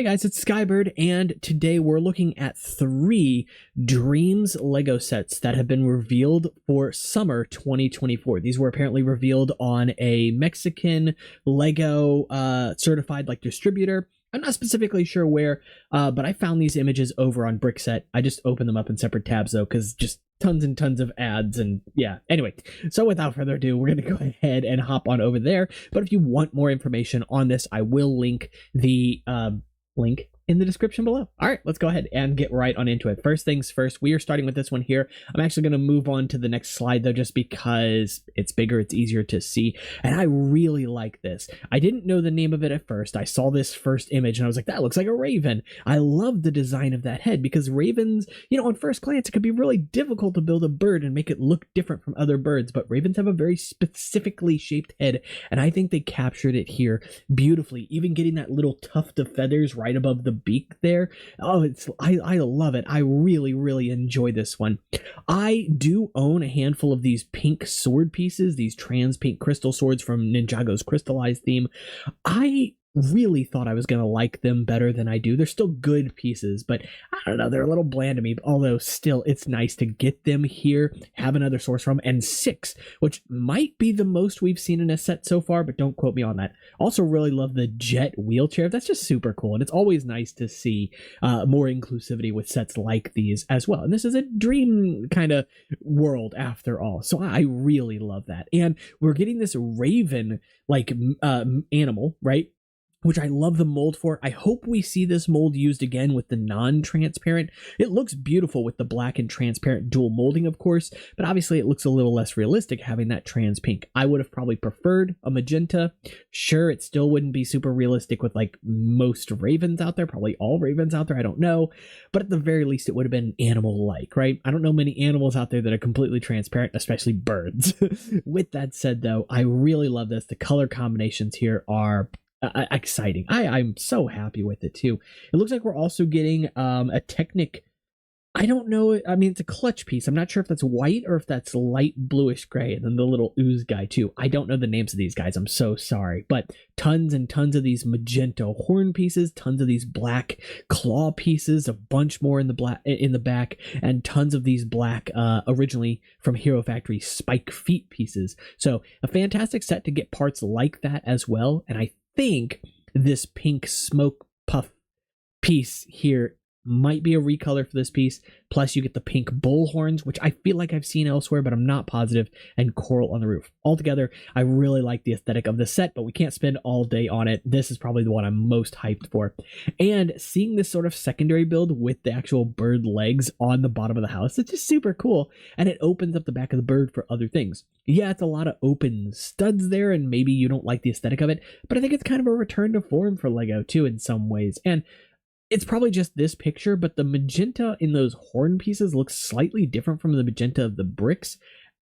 Hey guys, it's Skybird, and today we're looking at 3 DreamZzz Lego sets that have been revealed for summer 2024. These were apparently revealed on a Mexican Lego certified distributor. I'm not specifically sure where, but I found these images over on Brickset. I just opened them up in separate tabs though, because just tons and tons of ads and yeah. Anyway, so without further ado, we're going to go ahead and hop on over there. But if you want more information on this, I will link the link in the description below. All right, let's go ahead and get right on into it. First things first, we are starting with this one here. I'm actually going to move on to the next slide though, just because it's bigger, it's easier to see, and I really like this. I didn't know the name of it at first. I saw this first image and I was like, that looks like a raven. I love the design of that head because ravens, on first glance, it could be really difficult to build a bird and make it look different from other birds, but ravens have a very specifically shaped head, and I think they captured it here beautifully, even getting that little tuft of feathers right above the beak there. Oh, I love it. I really enjoy this one. I do own a handful of these pink sword pieces, these trans pink crystal swords from Ninjago's crystallized theme. I really thought I was going to like them better than I do. They're still good pieces, but I don't know, they're a little bland to me, although still it's nice to get them here, have another source from, and 6, which might be the most we've seen in a set so far, but don't quote me on that. Also really love the jet wheelchair. That's just super cool, and it's always nice to see more inclusivity with sets like these as well. And this is a dream kind of world after all, so I really love that. And we're getting this raven animal, right? Which I love the mold for. I hope we see this mold used again with the non-transparent. It looks beautiful with the black and transparent dual molding, of course, but obviously it looks a little less realistic having that trans pink. I would have probably preferred a magenta. Sure, it still wouldn't be super realistic with most ravens out there, probably all ravens out there, I don't know, but at the very least it would have been animal-like, right? I don't know many animals out there that are completely transparent, especially birds. With that said though, I really love this. The color combinations here are exciting. I'm so happy with it too. It looks like we're also getting a Technic. I don't know. I mean, it's a clutch piece. I'm not sure if that's white or if that's light bluish gray. And then the little ooze guy too. I don't know the names of these guys. I'm so sorry. But tons and tons of these magenta horn pieces, tons of these black claw pieces, a bunch more in the back, and tons of these black originally from Hero Factory spike feet pieces. So a fantastic set to get parts like that as well. And I think this pink smoke puff piece here might be a recolor for this piece, plus you get the pink bull horns, which I feel like I've seen elsewhere, but I'm not positive, and coral on the roof. Altogether, I really like the aesthetic of the set, but we can't spend all day on it. This is probably the one I'm most hyped for. And seeing this sort of secondary build with the actual bird legs on the bottom of the house, it's just super cool, and it opens up the back of the bird for other things. Yeah, it's a lot of open studs there, and maybe you don't like the aesthetic of it, but I think it's kind of a return to form for Lego too in some ways. And it's probably just this picture, but the magenta in those horn pieces looks slightly different from the magenta of the bricks.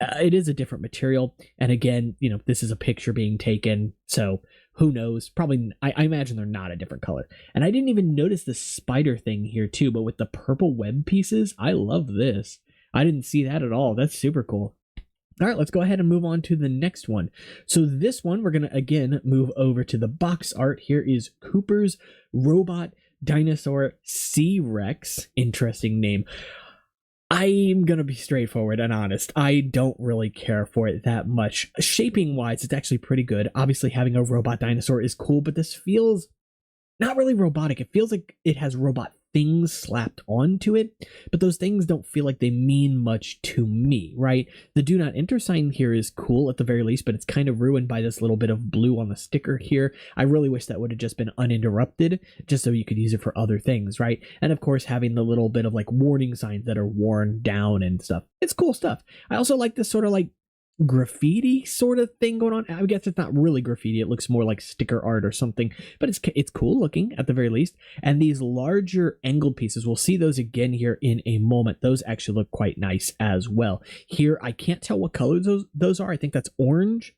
It is a different material. And again, this is a picture being taken, so who knows? Probably, I imagine they're not a different color. And I didn't even notice the spider thing here too, but with the purple web pieces, I love this. I didn't see that at all. That's super cool. All right, let's go ahead and move on to the next one. So this one, we're going to, again, move over to the box art. Here is Cooper's Robot Dinosaur C-Rex. Interesting name. I'm going to be straightforward and honest. I don't really care for it that much. Shaping wise, it's actually pretty good. Obviously, having a robot dinosaur is cool, but this feels not really robotic. It feels like it has robot things slapped onto it, but those things don't feel like they mean much to me, right? The do not enter sign here is cool at the very least, but it's kind of ruined by this little bit of blue on the sticker here. I really wish that would have just been uninterrupted, just so you could use it for other things, right? And of course, having the little bit of warning signs that are worn down and stuff. It's cool stuff. I also like this sort of graffiti sort of thing going on. I guess it's not really graffiti, it looks more like sticker art or something, but it's cool looking at the very least. And these larger angled pieces, we'll see those again here in a moment. Those actually look quite nice as well. Here I can't tell what colors those are. I think that's orange,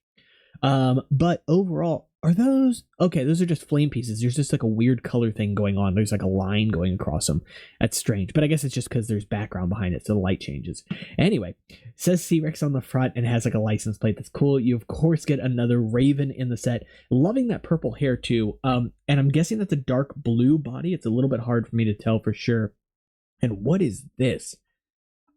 but overall Are those okay? Those are just flame pieces. There's just like a weird color thing going on. There's like a line going across them. That's strange, but I guess it's just because there's background behind it, so the light changes. Anyway, it says C-Rex on the front and has like a license plate. That's cool. You of course get another Raven in the set. Loving that purple hair too. And I'm guessing that's a dark blue body. It's a little bit hard for me to tell for sure. And what is this?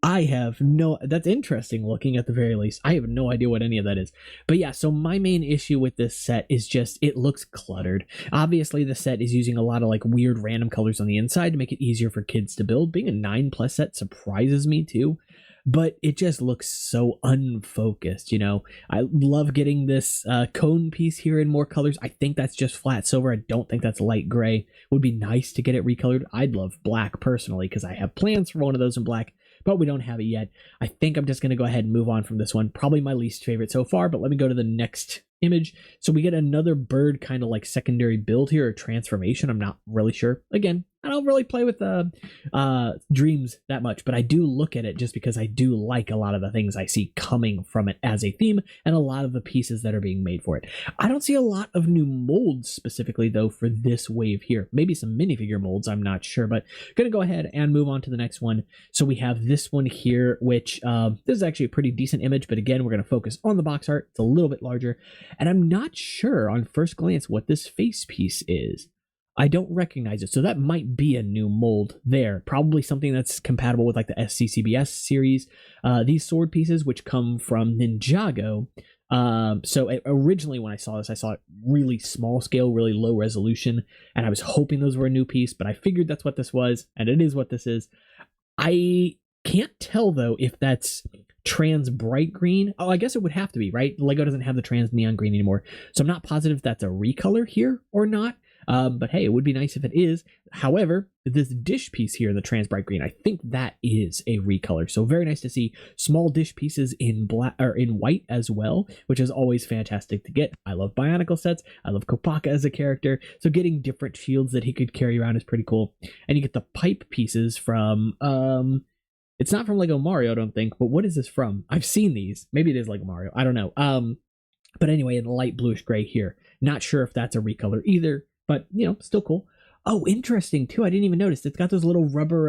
I have no, that's interesting looking at the very least. I have no idea what any of that is. But yeah, so my main issue with this set is just, it looks cluttered. Obviously the set is using a lot of like weird random colors on the inside to make it easier for kids to build. Being a 9+ set surprises me too. But it just looks so unfocused, you know. I love getting this cone piece here in more colors. I think that's just flat silver. I don't think that's light gray. Would be nice to get it recolored. I'd love black personally because I have plans for one of those in black, but we don't have it yet. I think I'm just going to go ahead and move on from this one. Probably my least favorite so far, but let me go to the next image. So we get another bird kind of like secondary build here, or transformation. I'm not really sure. Again, I don't really play with DreamZzz that much, but I do look at it just because I do like a lot of the things I see coming from it as a theme and a lot of the pieces that are being made for it. I don't see a lot of new molds specifically though for this wave here. Maybe some minifigure molds, I'm not sure, but I'm gonna go ahead and move on to the next one. So we have this one here, which this is actually a pretty decent image, but again, we're gonna focus on the box art. It's a little bit larger, and I'm not sure on first glance what this face piece is. I don't recognize it, so that might be a new mold there. Probably something that's compatible with like the SCCBS series. These sword pieces, which come from Ninjago. Originally when I saw this, I saw it really small scale, really low resolution, and I was hoping those were a new piece, but I figured that's what this was, and it is what this is. I can't tell though if that's trans bright green. Oh, I guess it would have to be, right? Lego doesn't have the trans neon green anymore, so I'm not positive if that's a recolor here or not. But hey, it would be nice if it is. However, this dish piece here, the trans bright green, I think that is a recolor. So very nice to see small dish pieces in black or in white as well, which is always fantastic to get. I love Bionicle sets. I love Kopaka as a character. So getting different shields that he could carry around is pretty cool. And you get the pipe pieces from, it's not from Lego Mario, I don't think, but what is this from? I've seen these. Maybe it is Lego Mario. I don't know. But anyway, in the light bluish gray here. Not sure if that's a recolor either. But, you know, still cool. Oh, interesting, too. I didn't even notice. It's got those little rubber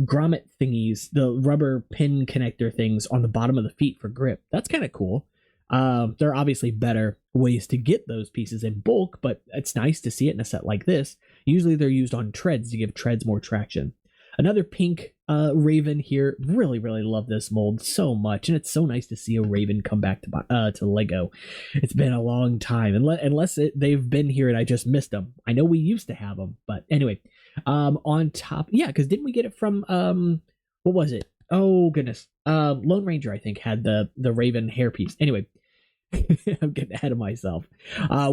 grommet thingies, the rubber pin connector things on the bottom of the feet for grip. That's kind of cool. There are obviously better ways to get those pieces in bulk, but it's nice to see it in a set like this. Usually they're used on treads to give treads more traction. Another pink Raven here. Really, really love this mold so much, and it's so nice to see a Raven come back to Lego. It's been a long time, unless they've been here and I just missed them. I know we used to have them, but anyway. On top, yeah, because didn't we get it from what was it? Oh goodness, Lone Ranger I think had the Raven hairpiece. Anyway. I'm getting ahead of myself.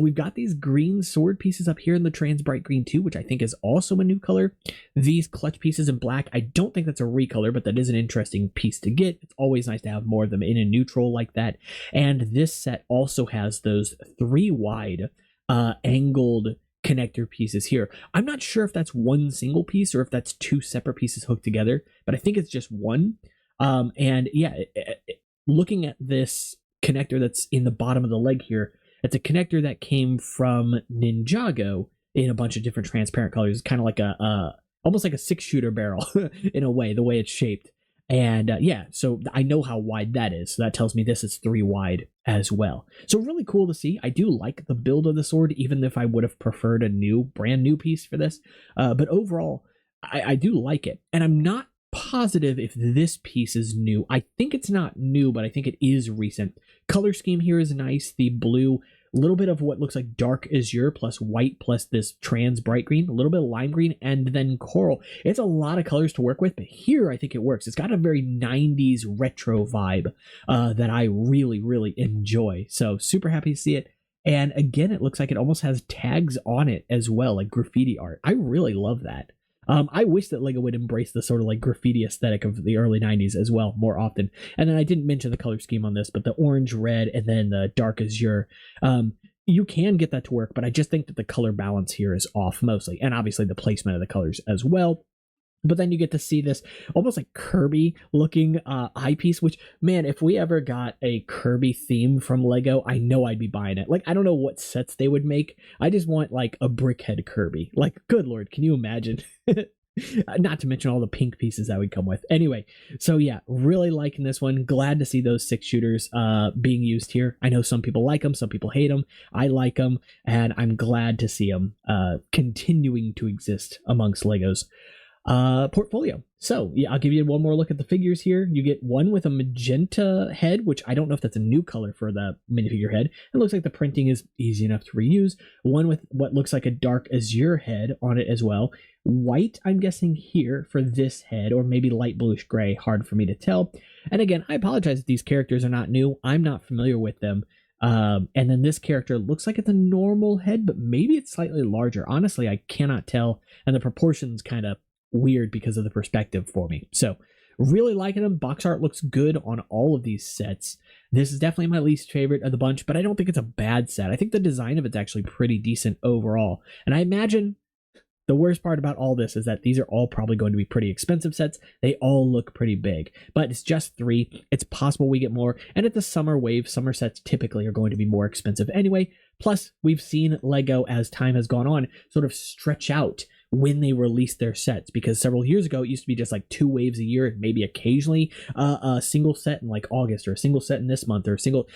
We've got these green sword pieces up here in the trans bright green too, which I think is also a new color. These clutch pieces in black, I don't think that's a recolor, but that is an interesting piece to get. It's always nice to have more of them in a neutral like that. And this set also has those 3 wide angled connector pieces here. I'm not sure if that's one single piece or if that's 2 separate pieces hooked together, but I think it's just one. And yeah, looking at this connector that's in the bottom of the leg here, it's a connector that came from Ninjago in a bunch of different transparent colors. It's kind of like almost like a 6-shooter barrel in a way, the way it's shaped. And yeah, so I know how wide that is. So that tells me this is 3 wide as well. So really cool to see. I do like the build of the sword, even if I would have preferred a brand new piece for this. But overall, I do like it. And I'm not positive if this piece is new. I think it's not new, but I think it is recent. Color scheme here is nice. The blue, a little bit of what looks like dark azure plus white plus this trans bright green, a little bit of lime green, and then coral. It's a lot of colors to work with, but here I think it works. It's got a very 90s retro vibe that I really, really enjoy. So super happy to see it. And again, it looks like it almost has tags on it as well, like graffiti art. I really love that. I wish that Lego would embrace the sort of like graffiti aesthetic of the early 90s as well more often. And then I didn't mention the color scheme on this, but the orange, red, and then the dark azure. You can get that to work, but I just think that the color balance here is off mostly. And obviously the placement of the colors as well. But then you get to see this almost like Kirby looking eyepiece, which, man, if we ever got a Kirby theme from Lego, I know I'd be buying it. Like, I don't know what sets they would make. I just want like a brickhead Kirby. Like, good Lord, can you imagine? Not to mention all the pink pieces that would come with. Anyway, so yeah, really liking this one. Glad to see those 6-shooters being used here. I know some people like them, some people hate them. I like them, and I'm glad to see them continuing to exist amongst Legos portfolio. So yeah, I'll give you one more look at the figures here. You get one with a magenta head, which I don't know if that's a new color for the minifigure head. It looks like the printing is easy enough to reuse. One with what looks like a dark azure head on it as well. White, I'm guessing here for this head, or maybe light bluish gray, hard for me to tell. And again, I apologize if these characters are not new. I'm not familiar with them. And then this character looks like it's a normal head, but maybe it's slightly larger. Honestly, I cannot tell. And the proportions kind of weird because of the perspective for me. So really liking them. Box art looks good on all of these sets. This is definitely my least favorite of the bunch, but I don't think it's a bad set. I think the design of it's actually pretty decent overall. And I imagine the worst part about all this is that these are all probably going to be pretty expensive sets. They all look pretty big, but it's just 3. It's possible we get more. And at the summer wave, summer sets typically are going to be more expensive anyway. Plus, we've seen Lego, as time has gone on, sort of stretch out when they release their sets, because several years ago it used to be just like 2 waves a year, maybe occasionally a single set in like August, or a single set in this month, or a single,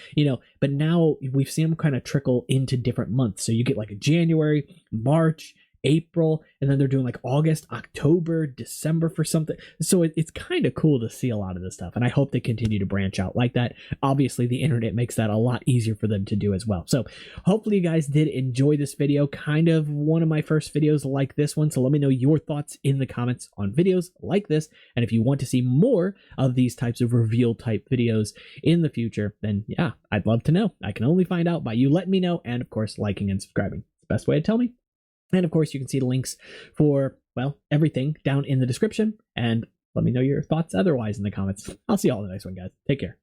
but now we've seen them kind of trickle into different months. So you get like a January, March, April, and then they're doing like August, October, December for something. So it's kind of cool to see a lot of this stuff, and I hope they continue to branch out like that. Obviously, the internet makes that a lot easier for them to do as well. So hopefully you guys did enjoy this video, kind of one of my first videos like this one. So let me know your thoughts in the comments on videos like this, and if you want to see more of these types of reveal type videos in the future, then yeah, I'd love to know. I can only find out by you letting me know, and of course liking and subscribing. It's the best way to tell me. And of course, you can see the links for, well, everything down in the description. And let me know your thoughts otherwise in the comments. I'll see you all in the next one, guys. Take care.